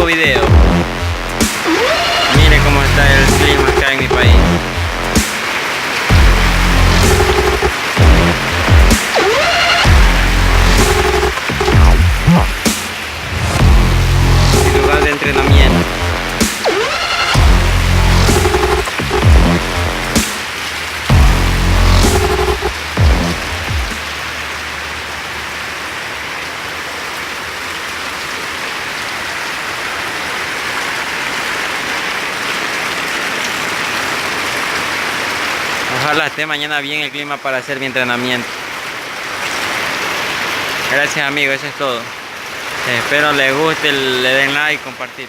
video. Miren cómo está el clima acá en mi país. Mi lugar de entrenamiento. Ojalá esté mañana bien el clima para hacer mi entrenamiento. Gracias amigos, eso es todo. Espero les guste, le den like y compartir.